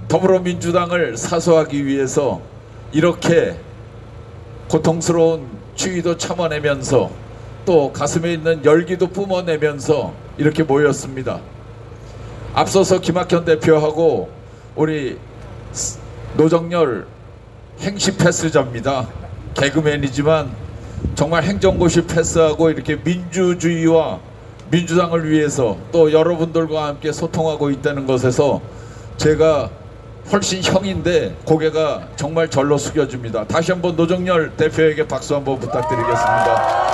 더불어민주당을 사수하기 위해서 이렇게 고통스러운 추위도 참아내면서 또 가슴에 있는 열기도 뿜어내면서 이렇게 모였습니다. 앞서서 김학현 대표하고 우리 노정열 행시 패스자입니다. 개그맨이지만 정말 행정고시 패스하고 이렇게 민주주의와 민주당을 위해서 또 여러분들과 함께 소통하고 있다는 것에서 제가 훨씬 형인데 고개가 정말 절로 숙여집니다. 다시 한번 노정열 대표에게 박수 한번 부탁드리겠습니다.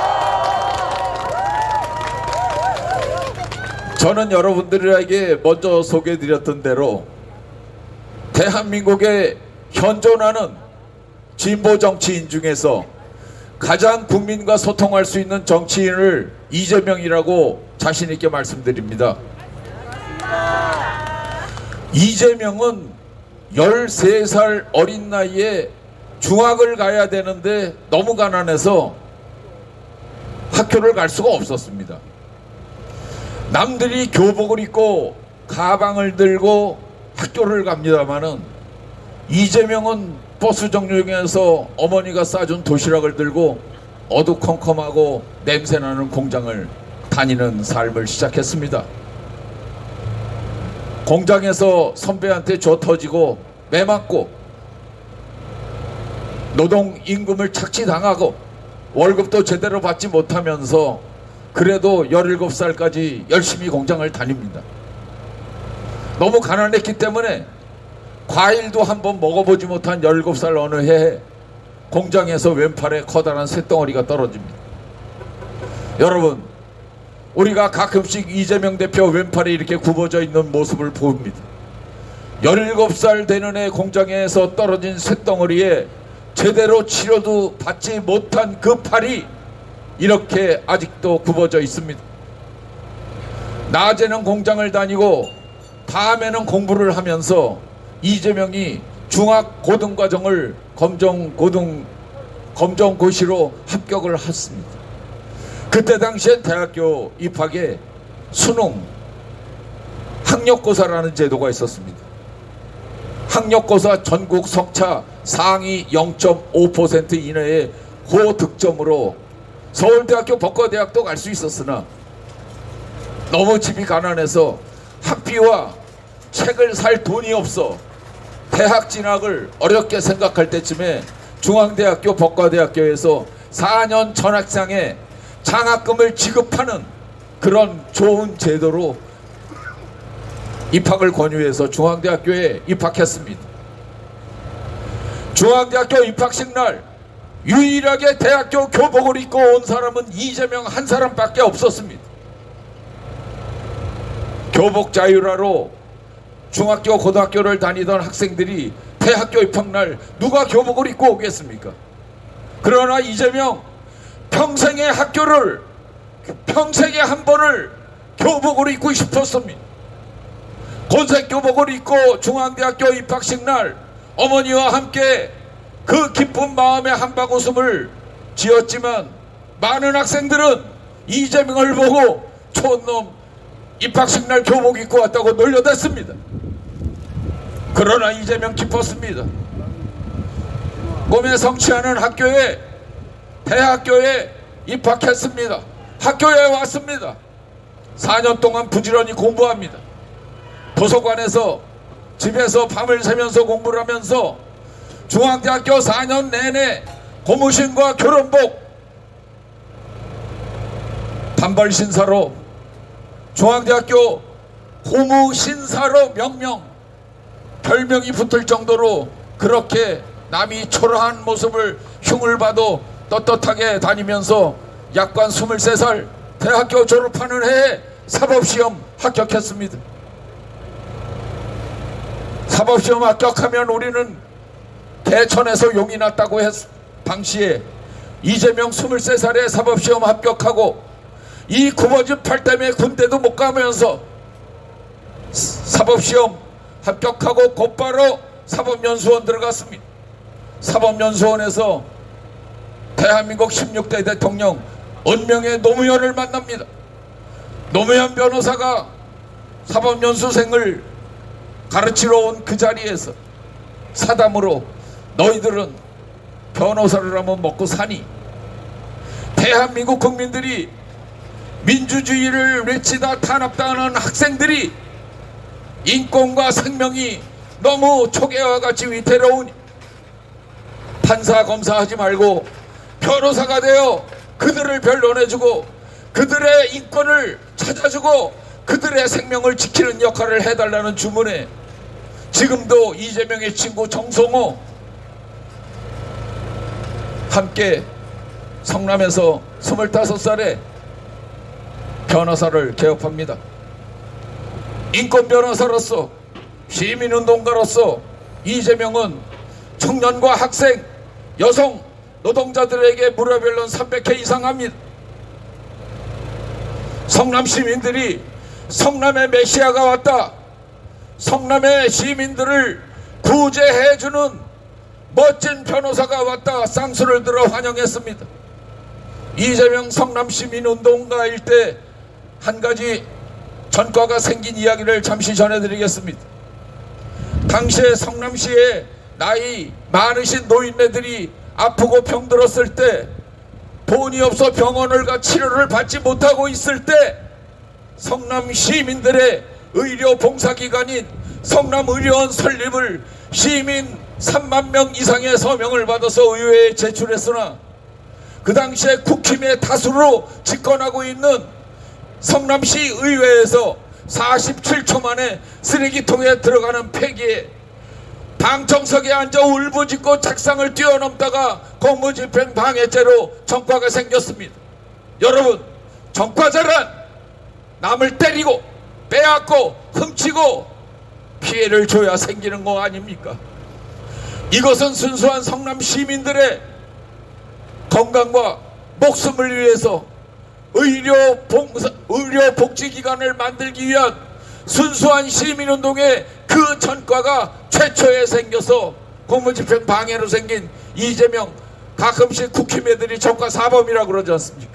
저는 여러분들에게 먼저 소개해드렸던 대로 대한민국에 현존하는 진보 정치인 중에서 가장 국민과 소통할 수 있는 정치인을 이재명이라고 자신 있게 말씀드립니다. 이재명은 13살 어린 나이에 중학을 가야 되는데 너무 가난해서 학교를 갈 수가 없었습니다. 남들이 교복을 입고 가방을 들고 학교를 갑니다마는 이재명은 버스 정류장에서 어머니가 싸준 도시락을 들고 어두컴컴하고 냄새나는 공장을 다니는 삶을 시작했습니다. 공장에서 선배한테 줘 터지고 매맞고 노동임금을 착취당하고 월급도 제대로 받지 못하면서 그래도 17살까지 열심히 공장을 다닙니다. 너무 가난했기 때문에 과일도 한번 먹어보지 못한 17살 어느 해에 공장에서 왼팔에 커다란 쇳덩어리가 떨어집니다. 여러분, 우리가 가끔씩 이재명 대표 왼팔이 이렇게 굽어져 있는 모습을 봅니다. 17살 되는 해 공장에서 떨어진 쇳덩어리에 제대로 치료도 받지 못한 그 팔이 이렇게 아직도 굽어져 있습니다. 낮에는 공장을 다니고 밤에는 공부를 하면서 이재명이 중학고등과정을 검정고시로 합격을 했습니다. 그때 당시엔 대학교 입학에 수능 학력고사라는 제도가 있었습니다. 학력고사 전국 석차 상위 0.5% 이내의 고득점으로 서울대학교 법과대학도 갈 수 있었으나 너무 집이 가난해서 학비와 책을 살 돈이 없어 대학 진학을 어렵게 생각할 때쯤에 중앙대학교 법과대학교에서 4년 전학생에 장학금을 지급하는 그런 좋은 제도로 입학을 권유해서 중앙대학교에 입학했습니다. 중앙대학교 입학식 날 유일하게 대학교 교복을 입고 온 사람은 이재명 한 사람밖에 없었습니다. 교복 자율화로 중학교 고등학교를 다니던 학생들이 대학교 입학날 누가 교복을 입고 오겠습니까? 그러나 이재명 평생의 학교를 평생에 한 번을 교복을 입고 싶었습니다. 곤색 교복을 입고 중앙대학교 입학식 날 어머니와 함께 그 기쁜 마음에 한바구음을 지었지만 많은 학생들은 이재명을 보고 촌놈 입학식 날 교복 입고 왔다고 놀려댔습니다. 그러나 이재명 기뻤습니다. 꿈에 성취하는 학교에 대학교에 입학했습니다. 학교에 왔습니다. 4년 동안 부지런히 공부합니다. 도서관에서 집에서 밤을 새면서 공부를 하면서 중앙대학교 4년 내내 고무신과 교련복 단벌신사로 중앙대학교 고무신사로 별명이 붙을 정도로 그렇게 남이 초라한 모습을 흉을 봐도 떳떳하게 다니면서 약관 23살 대학교 졸업하는 해에 사법시험 합격했습니다. 사법시험 합격하면 우리는 개천에서 용이 났다고 했 당시에 이재명 23살에 사법시험 합격하고 이 굽어진 팔 때문에 군대도 못 가면서 사법시험 합격하고 곧바로 사법연수원 들어갔습니다. 사법연수원에서 대한민국 16대 대통령 은명의 노무현을 만납니다. 노무현 변호사가 사법연수생을 가르치러 온 그 자리에서 사담으로 너희들은 변호사를 하면 먹고 사니? 대한민국 국민들이 민주주의를 외치다 탄압당하는 학생들이 인권과 생명이 너무 초계와 같이 위태로우니 판사 검사하지 말고 변호사가 되어 그들을 변론해주고 그들의 인권을 찾아주고 그들의 생명을 지키는 역할을 해달라는 주문에 지금도 이재명의 친구 정성호 함께 성남에서 25살에 변호사를 개업합니다. 인권 변호사로서 시민운동가로서 이재명은 청년과 학생, 여성, 노동자들에게 무료변론 300회 이상 합니다. 성남 시민들이 성남의 메시아가 왔다, 성남의 시민들을 구제해주는 멋진 변호사가 왔다 쌍수를 들어 환영했습니다. 이재명 성남 시민운동가일 때 한 가지 전과가 생긴 이야기를 잠시 전해드리겠습니다. 당시에 성남시에 나이 많으신 노인네들이 아프고 병들었을 때 돈이 없어 병원을 가 치료를 받지 못하고 있을 때 성남 시민들의 의료 봉사기관인 성남의료원 설립을 시민 3만 명 이상의 서명을 받아서 의회에 제출했으나 그 당시에 국힘의 다수로 집권하고 있는 성남시 의회에서 47초 만에 쓰레기통에 들어가는 폐기에 방청석에 앉아 울부짖고 책상을 뛰어넘다가 공무집행 방해죄로 전과가 생겼습니다. 여러분, 전과자란 남을 때리고 빼앗고 훔치고 피해를 줘야 생기는 거 아닙니까? 이것은 순수한 성남 시민들의 건강과 목숨을 위해서 의료복지기관을 만들기 위한 순수한 시민운동의 그 전과가 최초에 생겨서 공무집행 방해로 생긴 이재명, 가끔씩 국힘 애들이 전과 사범이라고 그러지 않습니까?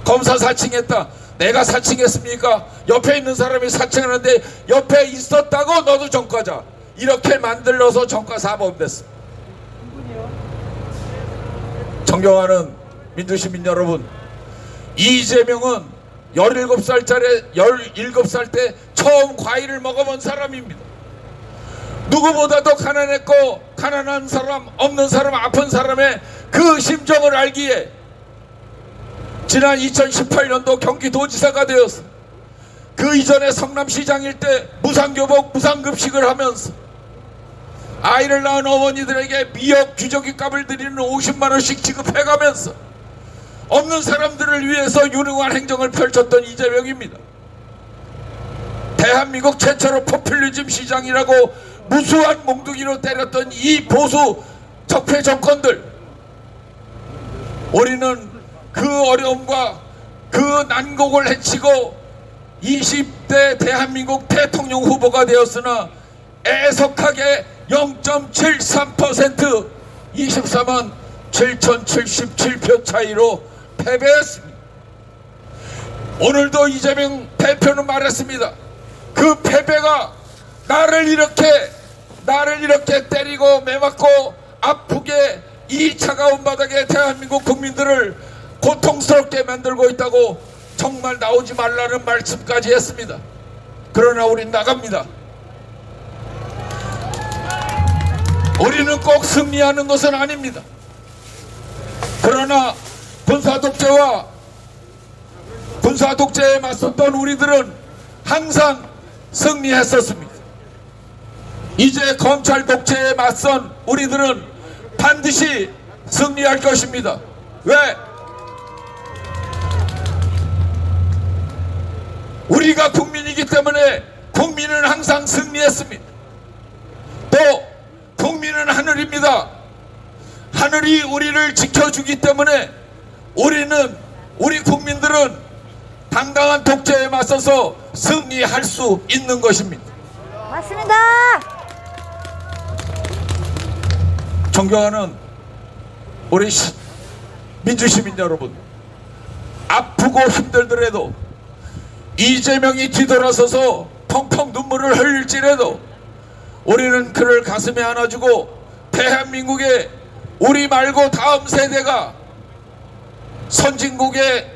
검사 사칭했다. 내가 사칭했습니까? 옆에 있는 사람이 사칭하는데 옆에 있었다고 너도 전과자. 이렇게 만들어서 전과 사범 됐어. 존경하는 민주시민 여러분, 이재명은 17살 때 처음 과일을 먹어본 사람입니다. 누구보다도 가난했고 가난한 사람, 없는 사람, 아픈 사람의 그 심정을 알기에 지난 2018년도 경기도지사가 되었어. 그 이전에 성남시장일 때 무상교복, 무상급식을 하면서 아이를 낳은 어머니들에게 미역 귀저귀 값을 드리는 50만 원씩 지급해가면서 없는 사람들을 위해서 유능한 행정을 펼쳤던 이재명입니다. 대한민국 최초로 포퓰리즘 시장이라고 무수한 몽둥이로 때렸던 이 보수 적폐 정권들, 우리는 그 어려움과 그 난국을 헤치고 20대 대한민국 대통령 후보가 되었으나 애석하게 0.73% 24만 7,077표 차이로 패배했습니다. 오늘도 이재명 대표는 말했습니다. 그 패배가 나를 이렇게 때리고 매맞고 아프게 이 차가운 바닥에 대한민국 국민들을 고통스럽게 만들고 있다고 정말 나오지 말라는 말씀까지 했습니다. 그러나 우린 나갑니다. 우리는 꼭 승리하는 것은 아닙니다. 그러나 군사 독재에 맞섰던 우리들은 항상 승리했었습니다. 이제 검찰 독재에 맞선 우리들은 반드시 승리할 것입니다. 왜? 우리가 국민이기 때문에 국민은 항상 승리했습니다. 또 국민은 하늘입니다. 하늘이 우리를 지켜주기 때문에 우리 국민들은 당당한 독재에 맞서서 승리할 수 있는 것입니다. 맞습니다. 존경하는 우리 민주시민 여러분, 아프고 힘들더라도 이재명이 뒤돌아서서 펑펑 눈물을 흘릴지라도 우리는 그를 가슴에 안아주고 대한민국에 우리 말고 다음 세대가 선진국에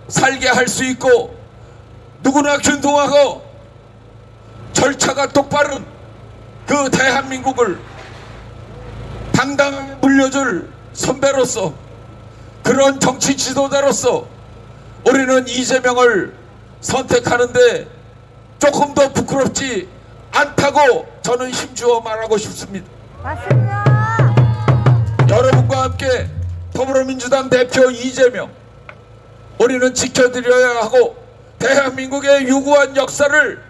살게 할 수 있고 누구나 균등하고 절차가 똑바른 그 대한민국을 당당하게 물려줄 선배로서 그런 정치 지도자로서 우리는 이재명을 선택하는데 조금 더 부끄럽지 않다고 저는 힘주어 말하고 싶습니다. 맞습니다. 여러분과 함께 더불어민주당 대표 이재명 우리는 지켜드려야 하고 대한민국의 유구한 역사를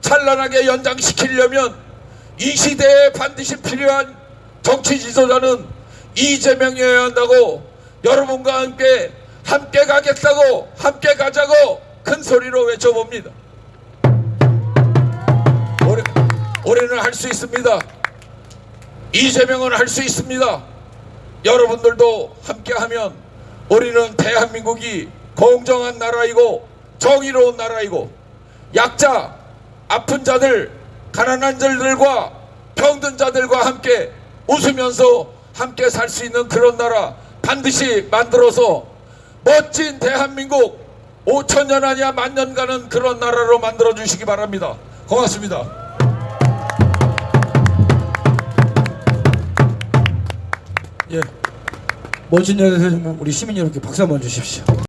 찬란하게 연장시키려면 이 시대에 반드시 필요한 정치 지도자는 이재명이어야 한다고 여러분과 함께 가겠다고 함께 가자고 큰 소리로 외쳐봅니다. 우리는 할 수 있습니다. 이재명은 할 수 있습니다. 여러분들도 함께하면 우리는 대한민국이 공정한 나라이고 정의로운 나라이고 약자, 아픈 자들, 가난한 자들과 병든 자들과 함께 웃으면서 함께 살 수 있는 그런 나라 반드시 만들어서 멋진 대한민국 5천년 아니야 만년 가는 그런 나라로 만들어 주시기 바랍니다. 고맙습니다. 예, 멋진 여자 우리 시민 여러분께 박수 한번 주십시오.